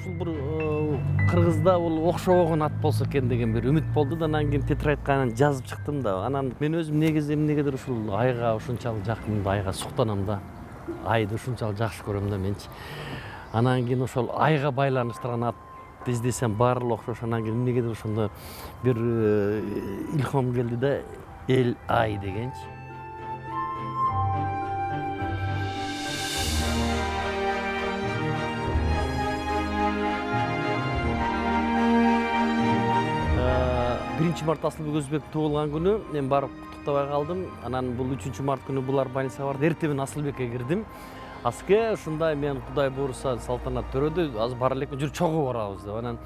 ушул бир кыргызда бул окшобогон ат болсо экен деген бир үмүт болду да, анан кийин тетрадька анан жазып чыктым да. Анан мен өзүм негизи эмнегедир ушул айга ушунчалык жакын, айга суктанам да. Айды ушунчалык жакшы көрөм да менчи. Анан кийин ошол айга байланыштырган ат издесем баары эле окшош. Анан кийин эмнегедир ошондо бир илхом келди да, эл ай дегенчи. Биринчи март Асылбек Өзбектин туулган күнү мен барып куттуктабай калдым. Анан бул 3-март күнү булар больницага барды. Эртең Асылбекке кирдим. Аске ушундай мен Кудай буйруса салтанат төрөдү, азыр бара элекпи, жүр чогуу барабыз деп. Анан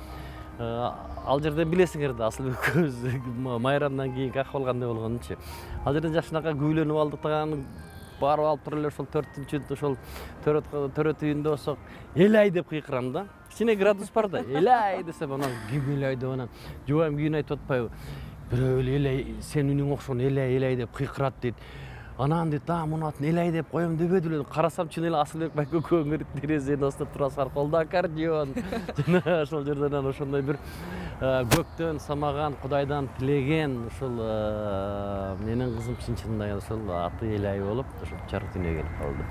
ал жерден билесиңер да Асылбек майрамдан кийинки акыбал кандай болгонун-чы. Ал жерден жакшынакай күбөлөнүп алдык да, барып алып туруп эле ошол 4-чү ошол төрөт үйүндө болсок, элай деп кыйкырам да. Кичине градус бар да, элай десем, анан ким элай деп, анан жубайым кийин айтып атпайбы, бирөө эле элай, сен үнүң окшогон элай деп кыйкырат дейт. Анан дейт, муну атын элай деп коем дебеди эле. Карасам чын эле Асылбек байке көңүр терезенин астында турасыздар, колдо аккордеон. Жана ошол жерден анан ошондой бир көктөн самаган, Кудайдан тилеген ушул менин кызым чын-чынында ошол аты элай болуп, ошол жарык дүйнөгө келип калды.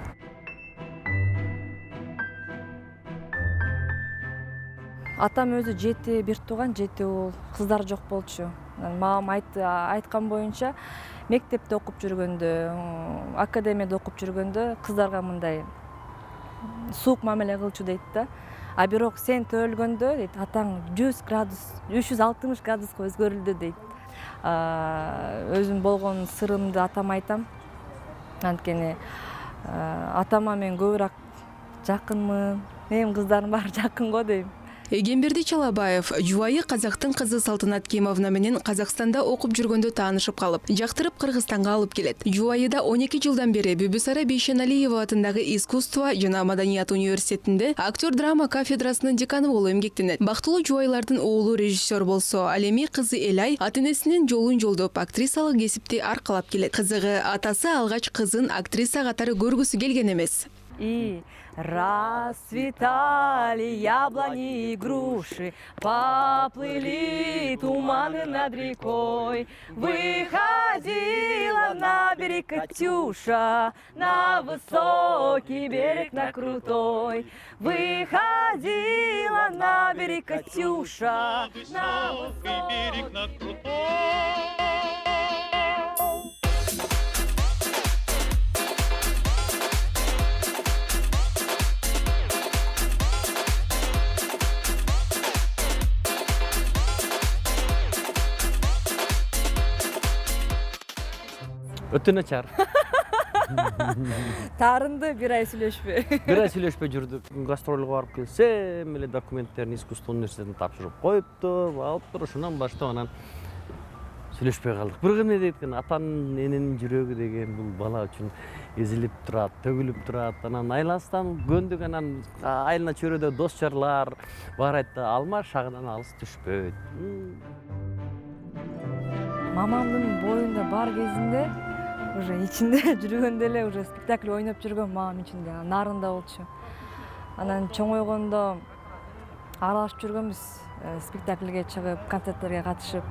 Атам өзү 7 бир тууган, 7 уул, кыздар жок болчу. Мамам айткан боюнча, мектепте окуп жүргөндө, академияда окуп жүргөндө кыздарга мындай суук мамиле кылчу дейт да. А бирок сен төрөлгөндө дейт, атаң 100 градус, 360 градуска өзгөрүлдү дейт. Өзүм болгон сырымды атама айтам. Анткени атама мен көбүрөөк жакынмын. Менин кыздарым баары жакын го дейм. Эгемберди Чалабаев жубайы казактын кызы Салтанат Кемовна менен Казакстанда окуп жүргөндө таанышып калып, жактырып Кыргызстанга алып келет. Жубайыда 12 жылдан бери Бүбүсара Бейшеналиева атындагы искусство жана маданият университетинде актер драма кафедрасынын деканы болуп эмгектенет. Бактылуу жубайлардын уулу режиссер болсо, ал эми кызы Элай ата-энесинин жолун жолдоп актрисалык кесипти аркалап келет. Кызыгы, атасы алгач кызын актриса катары көргүсү келген эмес. И расцветали яблони и груши, поплыли туманы над рекой. Выходила на берег Катюша, на высокий берег, на крутой. Выходила на берег Катюша, на высокий берег, на крутой. Өтө начар. Таарынды бир ай сүйлөшпөй. Бир ай сүйлөшпөй жүрдүк. Гастролго барып келсем эле документтерин искусство университетине тапшырып коюпту, алыптыр, ошондон баштап анан сүйлөшпөй калдык. Бирок эмне дейт экен, атанын эненин жүрөгү деген бул бала үчүн эзилип турат, төгүлүп турат. Анан айланасынан көндүк, анан айылына чөйрөдө дос жарлар бар айт да, алма шагынан алыс түшпөйт. Мамамдын боюнда бар кезинде уже ичинде жүргөндө эле уже спектакль ойноп жүргөн мамам ичинде, нарында болчу. Анан чоңойгондо аралашып жүргөнбүз, спектакльге чыгып, концерттерге катышып.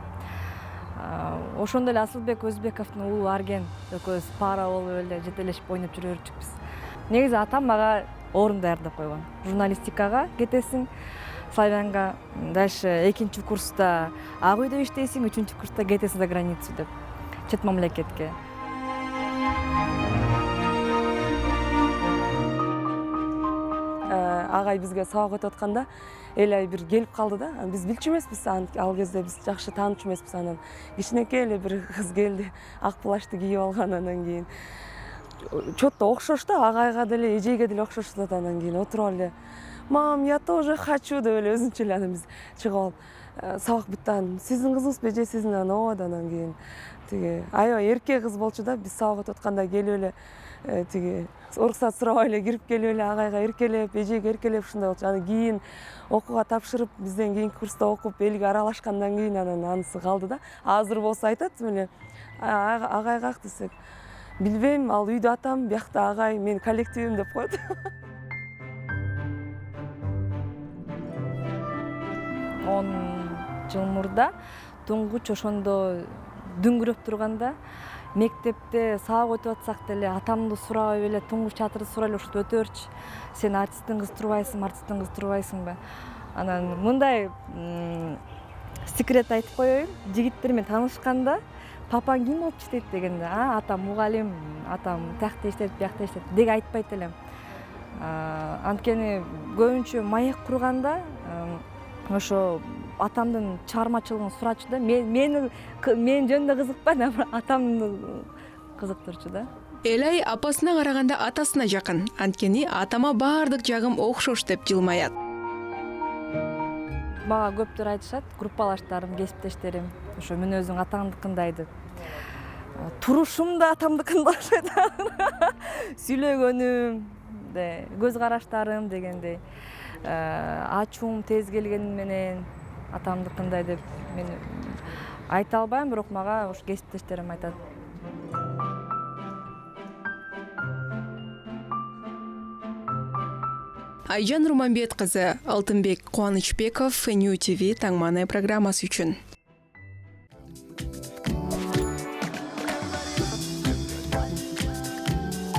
Ошондо эле Асылбек Өзбековдун уулу Арген экөөбүз пара болуп эле жетелешип ойноп жүрө берчүкпүз. Негизи атам мага орун даярдап койгон. Журналистикага кетесиң, Славянга, дальше 2-чи курста Ак үйдө иштейсиң, 3-чү курста кетесиң за границу деп, чет мамлекетке. Агай бизге сабак өтүп атканда Элай бир келип калды да. Биз билчү эмеспиз, ал кезде биз жакшы таанычу эмеспиз. Анан кичинекей эле бир кыз келди, ак плащты кийип алган. Анан кийин чотто окшош да, агайга деле, эжейге деле окшош да. Анан кийин отуруп эле, мам, я тоже хочу деп эле өзүнчө эле анан биз чыгып алып, сабак бүттү. Сиздин кызыңызбы же сиздин? Ооба. Анан кийин тиги аябай эрке кыз болчу да. Биз сабак өтүп атканда келип эле тиги уруксат сурабай эле кирип келип эле агайга эркелеп, эжеге эркелеп ушундай болчу. Анан кийин окууга тапшырып, бизден кийинки курста окуп, элге аралашкандан кийин анан анысы калды да. Азыр болсо айтат эле, агай как десек, билбейм, ал үйдө атам, биякта агай, мен коллективим деп коет. 10 жыл мурда туңгуч ошондо дүңгүрөп турганда мектепте сабак өтүп атсак деле атамды сурабай эле туңгуч театрды сурай эле ушинтип өтө берчи. Сен артисттин кызы турбайсыңбы, артисттин кызы турбайсыңбы? Анан мындай секрет айтып коеюн. Жигиттер менен таанышканда папаң ким болуп иштейт дегенде, атам мугалим, атам тиякта иштейт, биякта иштейт деге айтпайт элем. Анткени көбүнчө маек курганда ошо атамдын чыгармачылыгын сурачу да. Мен жөнүндө кызыкпайт, атамды кызыктырчу да. Элай апасына караганда атасына жакын. Анткени атама баардык жагым окшош деп жылмаят. Мага көптөр айтышат, группалаштарым, кесиптештерим, ошо мүнөзүң атаңдыкындай деп. Турушум да атамдыкындай окшойт. Сүйлөгөнүм, көз караштарым дегендей. Ачуум тез келгени менен атамдыкындай деп мен айта албайм, бирок мага ошо кесиптештерим айтат. Айжан Руманбет кызы, Алтынбек Кубанычбеков, New TV таңманы программасы үчүн.